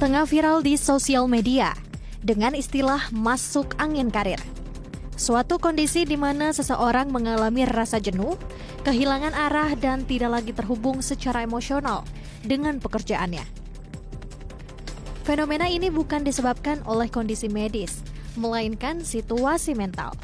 Tengah viral di sosial media dengan istilah masuk angin karir. Suatu kondisi di mana seseorang mengalami rasa jenuh, kehilangan arah dan tidak lagi terhubung secara emosional dengan pekerjaannya. Fenomena ini bukan disebabkan oleh kondisi medis, melainkan situasi mental.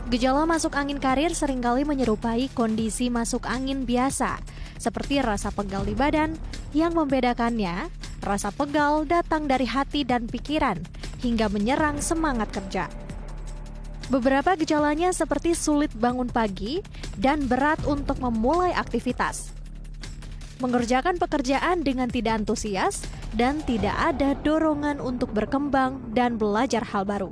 Gejala masuk angin karir seringkali menyerupai kondisi masuk angin biasa, seperti rasa pegal di badan. Yang membedakannya, rasa pegal datang dari hati dan pikiran hingga menyerang semangat kerja. Beberapa gejalanya seperti sulit bangun pagi dan berat untuk memulai aktivitas. Mengerjakan pekerjaan dengan tidak antusias dan tidak ada dorongan untuk berkembang dan belajar hal baru.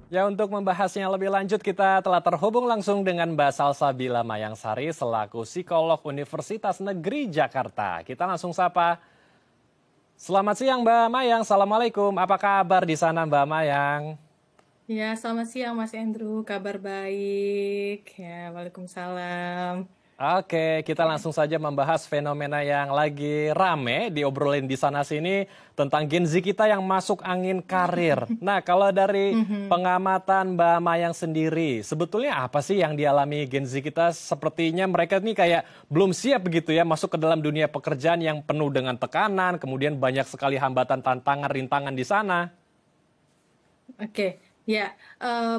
Ya, untuk membahasnya lebih lanjut kita telah terhubung langsung dengan Mbak Salsabila Mayangsari selaku psikolog Universitas Negeri Jakarta. Kita langsung sapa. Selamat siang Mbak Mayang, Assalamualaikum. Apa kabar di sana Mbak Mayang? Ya, selamat siang Mas Andrew, kabar baik. Ya, Waalaikumsalam. Oke, kita langsung saja membahas fenomena yang lagi rame diobrolin di sana-sini tentang Gen Z kita yang masuk angin karir. Nah, kalau dari pengamatan Mbak Mayang sendiri, sebetulnya apa sih yang dialami Gen Z kita? Sepertinya mereka ini kayak belum siap begitu ya masuk ke dalam dunia pekerjaan yang penuh dengan tekanan, kemudian banyak sekali hambatan, tantangan, rintangan di sana. Oke, ya,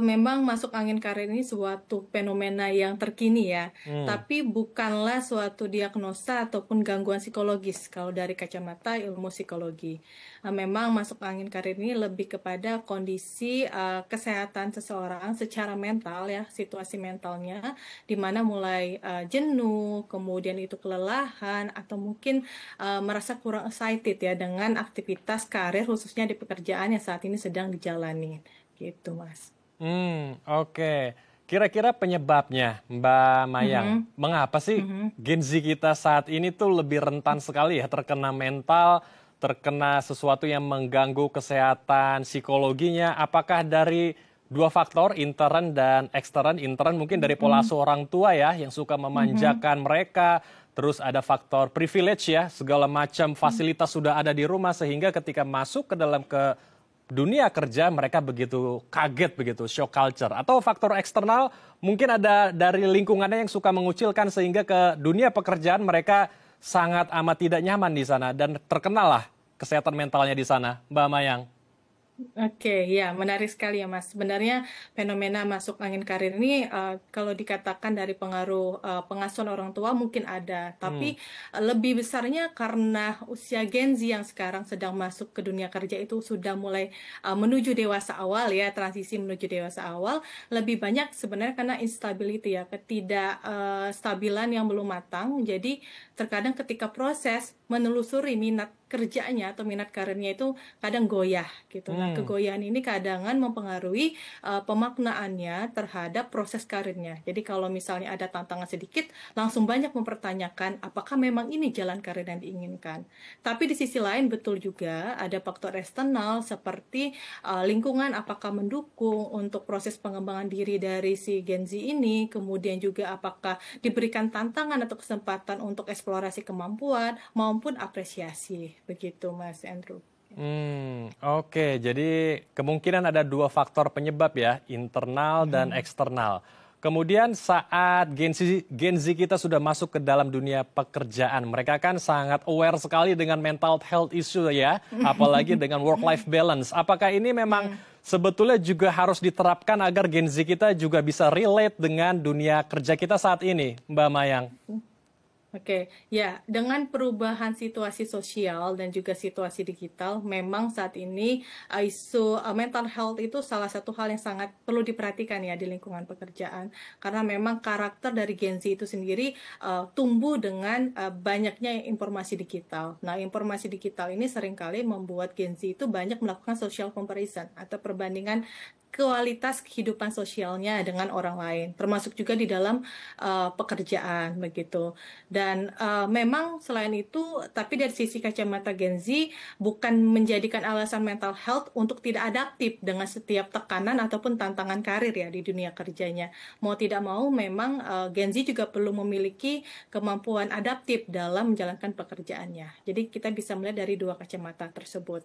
memang masuk angin karir ini suatu fenomena yang terkini ya, tapi bukanlah suatu diagnosa ataupun gangguan psikologis kalau dari kacamata ilmu psikologi. Memang masuk angin karir ini lebih kepada kondisi kesehatan seseorang secara mental ya, situasi mentalnya, di mana mulai jenuh, kemudian itu kelelahan, atau mungkin merasa kurang excited ya dengan aktivitas karir khususnya di pekerjaan yang saat ini sedang dijalani. Gitu, Mas. Oke. Kira-kira penyebabnya, Mbak Mayang, mengapa sih Gen Z kita saat ini tuh lebih rentan sekali ya terkena mental, terkena sesuatu yang mengganggu kesehatan psikologinya? Apakah dari dua faktor, intern dan ekstern? Intern mungkin dari pola asuh orang tua ya, yang suka memanjakan mereka. Terus ada faktor privilege ya, segala macam fasilitas sudah ada di rumah sehingga ketika masuk ke dalam dunia kerja mereka begitu kaget, begitu shock culture. Atau faktor eksternal mungkin ada dari lingkungannya yang suka mengucilkan sehingga ke dunia pekerjaan mereka sangat amat tidak nyaman di sana dan terkenalah kesehatan mentalnya di sana, Mbak Mayang. Oke, ya menarik sekali ya Mas. Sebenarnya fenomena masuk angin karir ini kalau dikatakan dari pengaruh pengasuhan orang tua mungkin ada, tapi lebih besarnya karena usia Gen Z yang sekarang sedang masuk ke dunia kerja itu sudah mulai menuju dewasa awal ya, transisi menuju dewasa awal, lebih banyak sebenarnya karena instability ya, ketidakstabilan yang belum matang. Jadi terkadang ketika proses menelusuri minat kerjanya atau minat karirnya itu kadang goyah gitu. Nah, kegoyahan ini kadangan mempengaruhi pemaknaannya terhadap proses karirnya. Jadi kalau misalnya ada tantangan sedikit, langsung banyak mempertanyakan apakah memang ini jalan karir yang diinginkan. Tapi di sisi lain betul juga ada faktor eksternal seperti lingkungan apakah mendukung untuk proses pengembangan diri dari si Gen Z ini, kemudian juga apakah diberikan tantangan atau kesempatan untuk eksplorasi kemampuan maupun apresiasi. Begitu Mas Andrew. Oke, jadi kemungkinan ada dua faktor penyebab ya, internal dan eksternal. Kemudian saat Gen Z kita sudah masuk ke dalam dunia pekerjaan, mereka kan sangat aware sekali dengan mental health issue ya, apalagi dengan work-life balance. Apakah ini memang sebetulnya juga harus diterapkan agar Gen Z kita juga bisa relate dengan dunia kerja kita saat ini, Mbak Mayang? Oke, ya dengan perubahan situasi sosial dan juga situasi digital, memang saat ini isu mental health itu salah satu hal yang sangat perlu diperhatikan ya di lingkungan pekerjaan. Karena memang karakter dari Gen Z itu sendiri tumbuh dengan banyaknya informasi digital. Nah, informasi digital ini seringkali membuat Gen Z itu banyak melakukan social comparison atau perbandingan kualitas kehidupan sosialnya dengan orang lain, termasuk juga di dalam pekerjaan begitu. Dan memang selain itu, tapi dari sisi kacamata Gen Z bukan menjadikan alasan mental health untuk tidak adaptif dengan setiap tekanan ataupun tantangan karir ya di dunia kerjanya. Mau tidak mau memang Gen Z juga perlu memiliki kemampuan adaptif dalam menjalankan pekerjaannya. Jadi kita bisa melihat dari dua kacamata tersebut.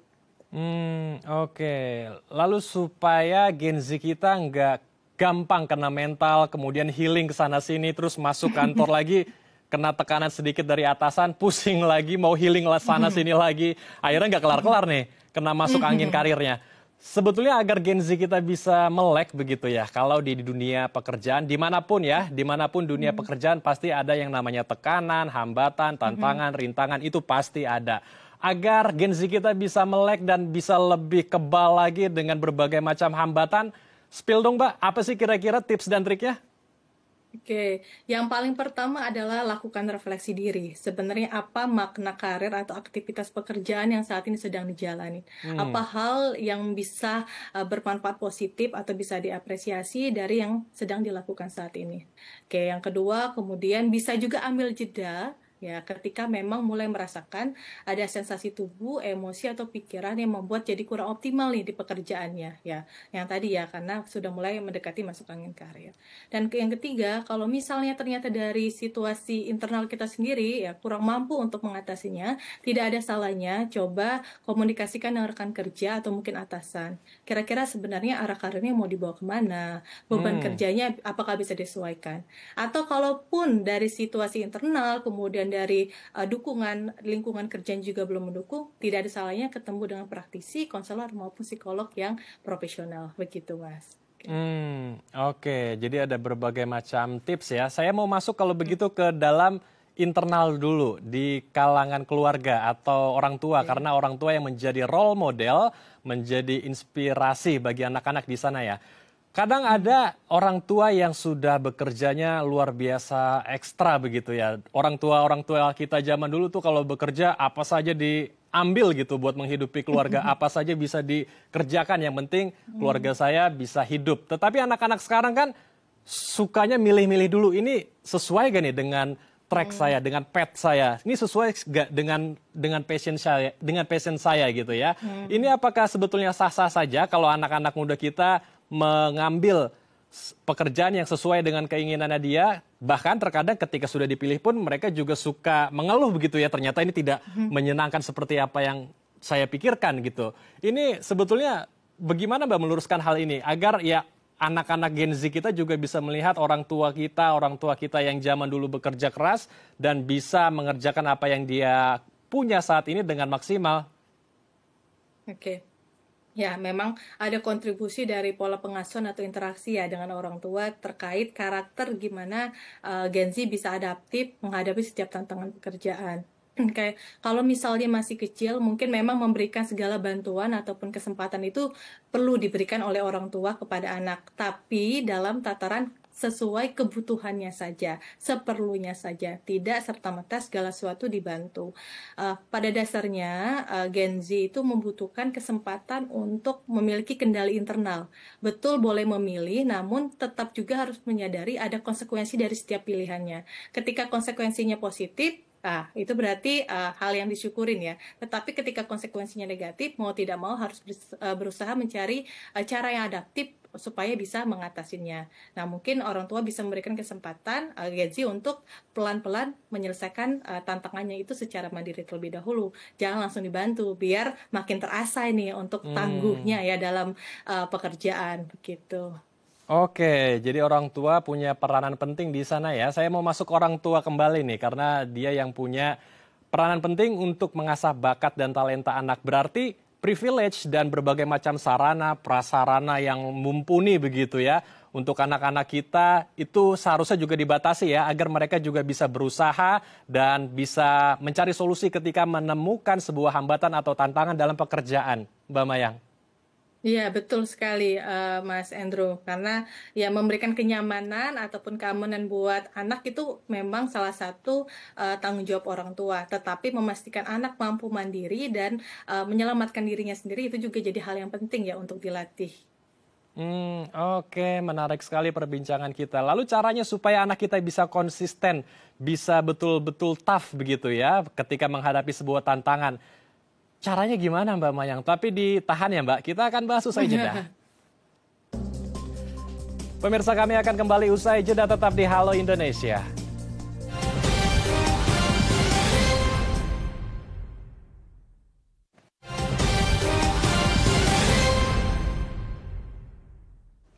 Oke. Lalu supaya Gen Z kita nggak gampang kena mental, kemudian healing ke sana sini, terus masuk kantor lagi, kena tekanan sedikit dari atasan, pusing lagi, mau healing lah sana sini lagi, akhirnya nggak kelar-kelar nih, kena masuk angin karirnya. Sebetulnya agar Gen Z kita bisa melek begitu ya, kalau di dunia pekerjaan, dimanapun ya, dimanapun dunia pekerjaan pasti ada yang namanya tekanan, hambatan, tantangan, rintangan, itu pasti ada. Agar Gen Z kita bisa melek dan bisa lebih kebal lagi dengan berbagai macam hambatan, spill dong Mbak, apa sih kira-kira tips dan triknya? Oke, yang paling pertama adalah lakukan refleksi diri. Sebenarnya apa makna karir atau aktivitas pekerjaan yang saat ini sedang dijalani? Apa hal yang bisa bermanfaat positif atau bisa diapresiasi dari yang sedang dilakukan saat ini? Oke, yang kedua, kemudian bisa juga ambil jeda. Ya, ketika memang mulai merasakan ada sensasi tubuh, emosi atau pikiran yang membuat jadi kurang optimal nih di pekerjaannya, ya. Yang tadi ya, karena sudah mulai mendekati masuk angin karir. Dan yang ketiga, kalau misalnya ternyata dari situasi internal kita sendiri ya kurang mampu untuk mengatasinya, tidak ada salahnya coba komunikasikan dengan rekan kerja atau mungkin atasan. Kira-kira sebenarnya arah karirnya mau dibawa kemana, beban kerjanya apakah bisa disesuaikan. Atau kalaupun dari situasi internal, kemudian dari dukungan lingkungan kerja juga belum mendukung, tidak ada salahnya ketemu dengan praktisi, konselor maupun psikolog yang profesional, begitu Mas. Oke, jadi ada berbagai macam tips ya. Saya mau masuk kalau begitu ke dalam internal dulu, di kalangan keluarga atau orang tua, karena orang tua yang menjadi role model, menjadi inspirasi bagi anak-anak di sana ya. Kadang ada orang tua yang sudah bekerjanya luar biasa ekstra begitu ya. Orang tua kita zaman dulu tuh kalau bekerja apa saja diambil gitu buat menghidupi keluarga, apa saja bisa dikerjakan. Yang penting keluarga saya bisa hidup. Tetapi anak-anak sekarang kan sukanya milih-milih dulu. Ini sesuai gak nih dengan track saya, dengan path saya? Ini sesuai gak dengan passion saya gitu ya? Ini apakah sebetulnya sah-sah saja kalau anak-anak muda kita mengambil pekerjaan yang sesuai dengan keinginannya dia, bahkan terkadang ketika sudah dipilih pun mereka juga suka mengeluh begitu ya, ternyata ini tidak menyenangkan seperti apa yang saya pikirkan gitu. Ini sebetulnya bagaimana Mbak meluruskan hal ini agar ya anak-anak Gen Z kita juga bisa melihat orang tua kita yang zaman dulu bekerja keras dan bisa mengerjakan apa yang dia punya saat ini dengan maksimal. Oke. Ya, memang ada kontribusi dari pola pengasuhan atau interaksi ya dengan orang tua terkait karakter gimana Gen Z bisa adaptif menghadapi setiap tantangan pekerjaan. Kayak kalau misalnya masih kecil, mungkin memang memberikan segala bantuan ataupun kesempatan itu perlu diberikan oleh orang tua kepada anak, tapi dalam tataran sesuai kebutuhannya saja, seperlunya saja, tidak serta-merta segala sesuatu dibantu. Pada dasarnya, Gen Z itu membutuhkan kesempatan untuk memiliki kendali internal. Betul boleh memilih, namun tetap juga harus menyadari ada konsekuensi dari setiap pilihannya. Ketika konsekuensinya positif, itu berarti hal yang disyukurin ya. Tetapi ketika konsekuensinya negatif, mau tidak mau harus berusaha mencari cara yang adaptif supaya bisa mengatasinya. Nah, mungkin orang tua bisa memberikan kesempatan Gen Z untuk pelan-pelan menyelesaikan tantangannya itu secara mandiri terlebih dahulu. Jangan langsung dibantu, biar makin terasa ini untuk tangguhnya ya dalam pekerjaan begitu. Oke, jadi orang tua punya peranan penting di sana ya. Saya mau masuk orang tua kembali nih, karena dia yang punya peranan penting untuk mengasah bakat dan talenta anak. Berarti privilege dan berbagai macam sarana, prasarana yang mumpuni begitu ya. Untuk anak-anak kita itu seharusnya juga dibatasi ya, agar mereka juga bisa berusaha dan bisa mencari solusi ketika menemukan sebuah hambatan atau tantangan dalam pekerjaan. Mbak Mayang. Iya, betul sekali, Mas Andrew. Karena ya memberikan kenyamanan ataupun keamanan buat anak itu memang salah satu tanggung jawab orang tua. Tetapi memastikan anak mampu mandiri dan menyelamatkan dirinya sendiri itu juga jadi hal yang penting ya untuk dilatih. Oke, menarik sekali perbincangan kita. Lalu caranya supaya anak kita bisa konsisten, bisa betul-betul tough begitu ya ketika menghadapi sebuah tantangan. Caranya gimana Mbak Mayang? Tapi ditahan ya Mbak, kita akan bahas usai jeda. Pemirsa kami akan kembali usai jeda, tetap di Halo Indonesia.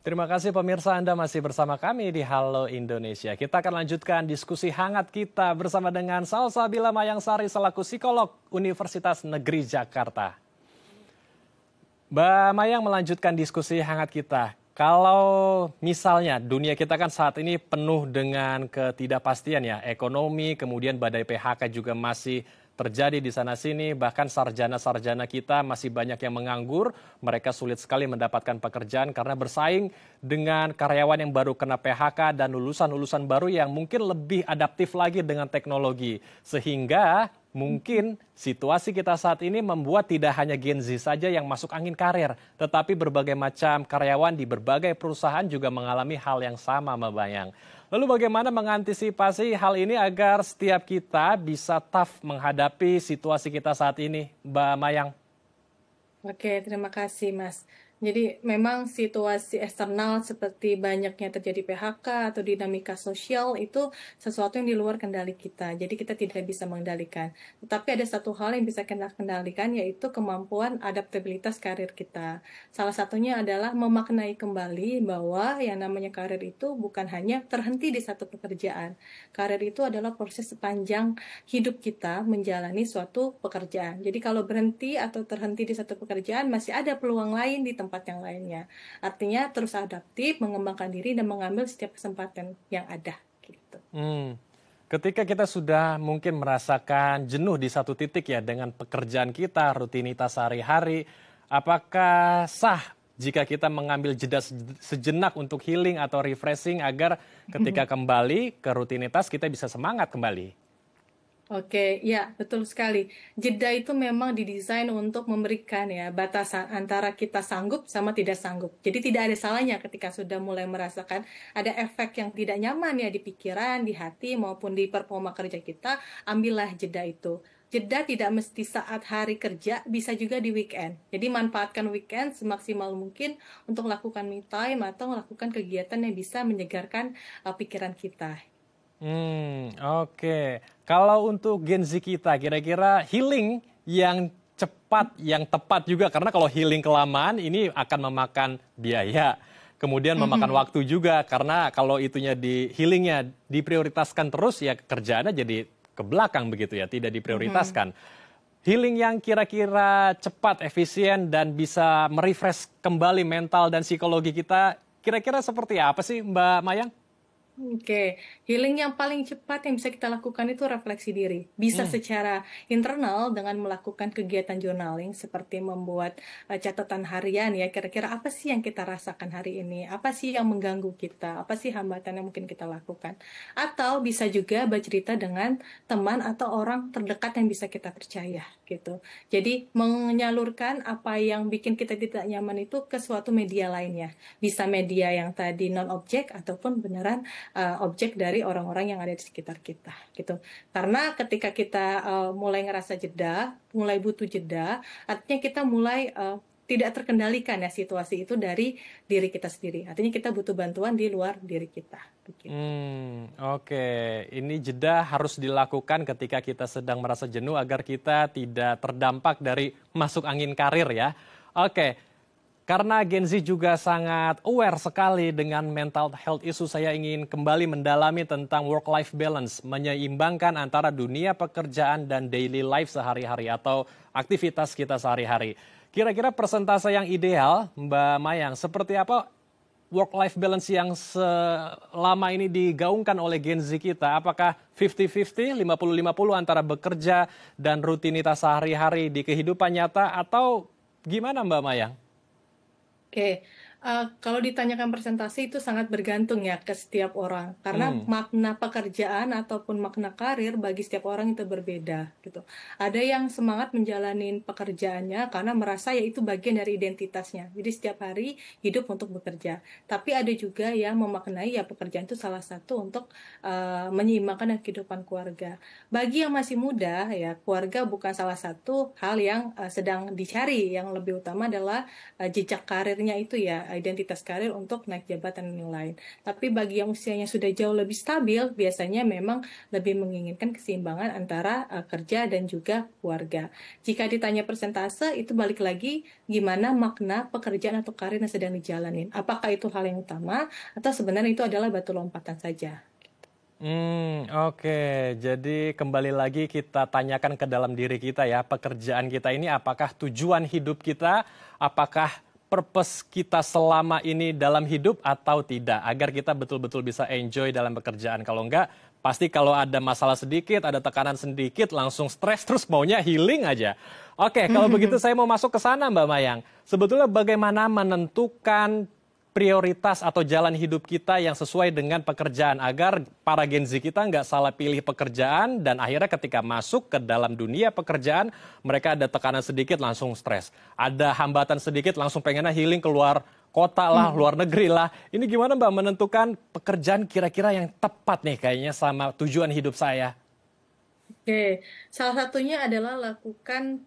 Terima kasih pemirsa, Anda masih bersama kami di Halo Indonesia. Kita akan lanjutkan diskusi hangat kita bersama dengan Salsabila Mayangsari selaku psikolog Universitas Negeri Jakarta. Mbak Mayang melanjutkan diskusi hangat kita. Kalau misalnya dunia kita kan saat ini penuh dengan ketidakpastian ya, ekonomi, kemudian badai PHK juga masih terjadi di sana-sini, bahkan sarjana-sarjana kita masih banyak yang menganggur, mereka sulit sekali mendapatkan pekerjaan karena bersaing dengan karyawan yang baru kena PHK dan lulusan-lulusan baru yang mungkin lebih adaptif lagi dengan teknologi. Sehingga mungkin situasi kita saat ini membuat tidak hanya Gen Z saja yang masuk angin karir, tetapi berbagai macam karyawan di berbagai perusahaan juga mengalami hal yang sama, Mbak Mayang. Lalu bagaimana mengantisipasi hal ini agar setiap kita bisa tough menghadapi situasi kita saat ini, Mbak Mayang? Oke, terima kasih Mas. Jadi memang situasi eksternal seperti banyaknya terjadi PHK atau dinamika sosial itu sesuatu yang di luar kendali kita. Jadi kita tidak bisa mengendalikan. Tetapi ada satu hal yang bisa kita kendalikan, yaitu kemampuan adaptabilitas karir kita. Salah satunya adalah memaknai kembali bahwa yang namanya karir itu bukan hanya terhenti di satu pekerjaan. Karir itu adalah proses sepanjang hidup kita menjalani suatu pekerjaan. Jadi kalau berhenti atau terhenti di satu pekerjaan, masih ada peluang lain di tempat yang lainnya. Artinya terus adaptif, mengembangkan diri dan mengambil setiap kesempatan yang ada. Gitu. Ketika kita sudah mungkin merasakan jenuh di satu titik ya dengan pekerjaan kita, rutinitas sehari-hari, apakah sah jika kita mengambil jeda sejenak untuk healing atau refreshing agar ketika kembali ke rutinitas kita bisa semangat kembali? Oke, ya betul sekali. Jeda itu memang didesain untuk memberikan ya batasan antara kita sanggup sama tidak sanggup. Jadi tidak ada salahnya ketika sudah mulai merasakan ada efek yang tidak nyaman ya di pikiran, di hati maupun di performa kerja kita, ambillah jeda itu. Jeda tidak mesti saat hari kerja, bisa juga di weekend. Jadi manfaatkan weekend semaksimal mungkin untuk melakukan me time atau melakukan kegiatan yang bisa menyegarkan pikiran kita. Oke. Kalau untuk Gen Z kita, kira-kira healing yang cepat, yang tepat juga. Karena kalau healing kelamaan, ini akan memakan biaya. Kemudian memakan waktu juga. Karena kalau itunya di healingnya diprioritaskan terus, ya kerjaannya jadi ke belakang begitu ya, tidak diprioritaskan. Healing yang kira-kira cepat, efisien, dan bisa merefresh kembali mental dan psikologi kita, kira-kira seperti apa sih Mbak Mayang? Oke, healing yang paling cepat yang bisa kita lakukan itu refleksi diri. Bisa secara internal dengan melakukan kegiatan journaling seperti membuat catatan harian ya, kira-kira apa sih yang kita rasakan hari ini? Apa sih yang mengganggu kita? Apa sih hambatan yang mungkin kita lakukan? Atau bisa juga bercerita dengan teman atau orang terdekat yang bisa kita percaya gitu. Jadi menyalurkan apa yang bikin kita tidak nyaman itu ke suatu media lainnya. Bisa media yang tadi non-objek ataupun beneran objek dari orang-orang yang ada di sekitar kita gitu. Karena ketika kita mulai ngerasa jeda, mulai butuh jeda, artinya kita mulai tidak terkendalikan ya situasi itu dari diri kita sendiri. Artinya kita butuh bantuan di luar diri kita. Oke, ini jeda harus dilakukan ketika kita sedang merasa jenuh agar kita tidak terdampak dari masuk angin karir ya. Oke. Karena Gen Z juga sangat aware sekali dengan mental health issue, saya ingin kembali mendalami tentang work-life balance, menyeimbangkan antara dunia pekerjaan dan daily life sehari-hari atau aktivitas kita sehari-hari. Kira-kira persentase yang ideal, Mbak Mayang, seperti apa work-life balance yang selama ini digaungkan oleh Gen Z kita? Apakah 50-50, 50-50 antara bekerja dan rutinitas sehari-hari di kehidupan nyata atau gimana Mbak Mayang? Oke, Kalau ditanyakan presentasi itu sangat bergantung ya ke setiap orang, karena makna pekerjaan ataupun makna karir bagi setiap orang itu berbeda gitu. Ada yang semangat menjalani pekerjaannya karena merasa ya itu bagian dari identitasnya. Jadi setiap hari hidup untuk bekerja. Tapi ada juga yang memaknai ya pekerjaan itu salah satu untuk menyeimbangkan kehidupan keluarga. Bagi yang masih muda ya, keluarga bukan salah satu hal yang sedang dicari. Yang lebih utama adalah jejak karirnya itu ya, identitas karir untuk naik jabatan dan lain. Tapi bagi yang usianya sudah jauh lebih stabil, biasanya memang lebih menginginkan keseimbangan antara kerja dan juga keluarga. Jika ditanya persentase, itu balik lagi gimana makna pekerjaan atau karir yang sedang dijalanin. Apakah itu hal yang utama atau sebenarnya itu adalah batu lompatan saja? Oke. Jadi kembali lagi kita tanyakan ke dalam diri kita ya, pekerjaan kita ini apakah tujuan hidup kita, apakah purpose kita selama ini dalam hidup atau tidak, agar kita betul-betul bisa enjoy dalam pekerjaan. Kalau enggak, pasti kalau ada masalah sedikit, ada tekanan sedikit, langsung stres, terus maunya healing aja. Oke, kalau begitu saya mau masuk ke sana Mbak Mayang. Sebetulnya bagaimana menentukan prioritas atau jalan hidup kita yang sesuai dengan pekerjaan agar para Gen Z kita nggak salah pilih pekerjaan dan akhirnya ketika masuk ke dalam dunia pekerjaan mereka ada tekanan sedikit langsung stres, ada hambatan sedikit langsung pengennya healing keluar kota lah, luar negeri lah. Ini gimana Mbak menentukan pekerjaan kira-kira yang tepat nih kayaknya sama tujuan hidup saya? Oke, salah satunya adalah lakukan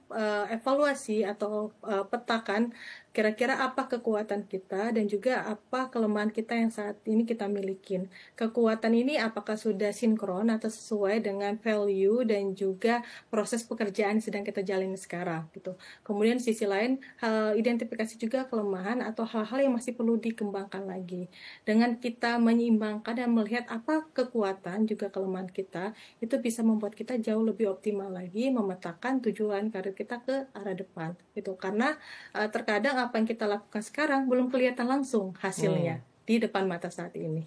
evaluasi atau petakan kira-kira apa kekuatan kita dan juga apa kelemahan kita yang saat ini kita milikin. Kekuatan ini apakah sudah sinkron atau sesuai dengan value dan juga proses pekerjaan yang sedang kita jalani sekarang gitu. Kemudian sisi lain identifikasi juga kelemahan atau hal-hal yang masih perlu dikembangkan lagi. Dengan kita menyeimbangkan dan melihat apa kekuatan juga kelemahan kita, itu bisa membuat kita jauh lebih optimal lagi memetakan tujuan karir kita ke arah depan gitu. Karena terkadang apa yang kita lakukan sekarang belum kelihatan langsung hasilnya di depan mata saat ini.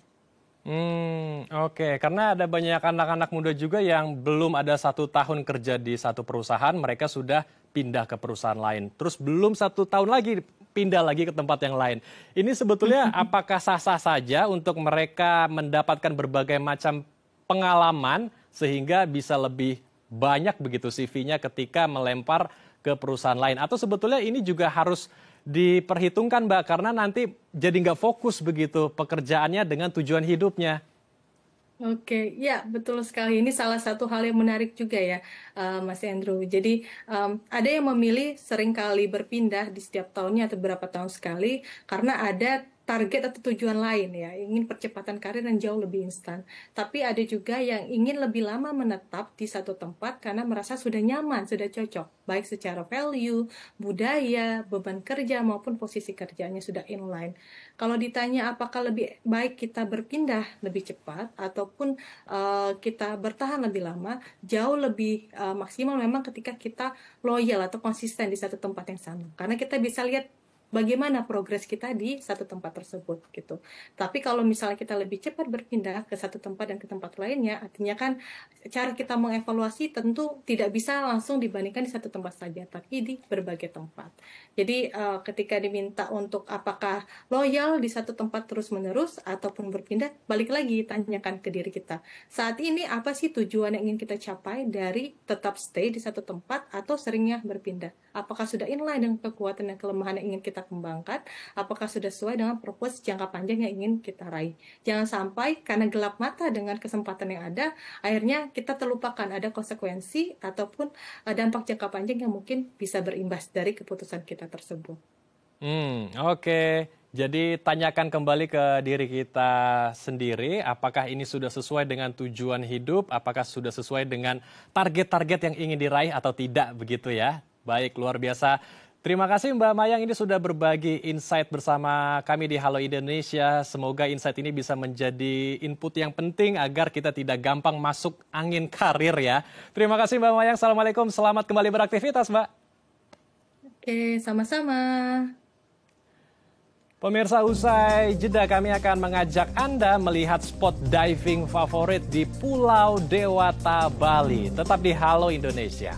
Oke. Karena ada banyak anak-anak muda juga yang belum ada 1 tahun kerja di satu perusahaan, mereka sudah pindah ke perusahaan lain. Terus belum 1 tahun lagi pindah lagi ke tempat yang lain. Ini sebetulnya apakah sah-sah saja untuk mereka mendapatkan berbagai macam pengalaman sehingga bisa lebih banyak begitu CV-nya ketika melempar ke perusahaan lain? Atau sebetulnya ini juga harus diperhitungkan Mbak, karena nanti jadi nggak fokus begitu pekerjaannya dengan tujuan hidupnya? Oke, ya betul sekali. Ini salah satu hal yang menarik juga ya, Mas Andrew. Jadi ada yang memilih seringkali berpindah di setiap tahunnya atau beberapa tahun sekali karena ada target atau tujuan lain ya, ingin percepatan karir yang jauh lebih instan. Tapi ada juga yang ingin lebih lama menetap di satu tempat karena merasa sudah nyaman, sudah cocok, baik secara value, budaya, beban kerja maupun posisi kerjanya sudah inline. Kalau ditanya apakah lebih baik kita berpindah lebih cepat ataupun kita bertahan lebih lama, jauh lebih maksimal memang ketika kita loyal atau konsisten di satu tempat yang sama. Karena kita bisa lihat bagaimana progres kita di satu tempat tersebut gitu. Tapi kalau misalnya kita lebih cepat berpindah ke satu tempat dan ke tempat lainnya, artinya kan cara kita mengevaluasi tentu tidak bisa langsung dibandingkan di satu tempat saja, tapi di berbagai tempat. Jadi ketika diminta untuk apakah loyal di satu tempat terus-menerus ataupun berpindah, balik lagi tanyakan ke diri kita. Saat ini apa sih tujuan yang ingin kita capai dari tetap stay di satu tempat atau seringnya berpindah? Apakah sudah inline dengan kekuatan dan kelemahan yang ingin kita kembangkan? Apakah sudah sesuai dengan purpose jangka panjang yang ingin kita raih? Jangan sampai karena gelap mata dengan kesempatan yang ada, akhirnya kita terlupakan ada konsekuensi ataupun dampak jangka panjang yang mungkin bisa berimbas dari keputusan kita tersebut. Oke. Jadi tanyakan kembali ke diri kita sendiri, apakah ini sudah sesuai dengan tujuan hidup, apakah sudah sesuai dengan target-target yang ingin diraih atau tidak, begitu ya. Baik, luar biasa. Terima kasih Mbak Mayang ini sudah berbagi insight bersama kami di Halo Indonesia. Semoga insight ini bisa menjadi input yang penting agar kita tidak gampang masuk angin karir ya. Terima kasih Mbak Mayang. Assalamualaikum. Selamat kembali beraktivitas Mbak. Oke, sama-sama. Pemirsa, usai jeda kami akan mengajak Anda melihat spot diving favorit di Pulau Dewata, Bali. Tetap di Halo Indonesia.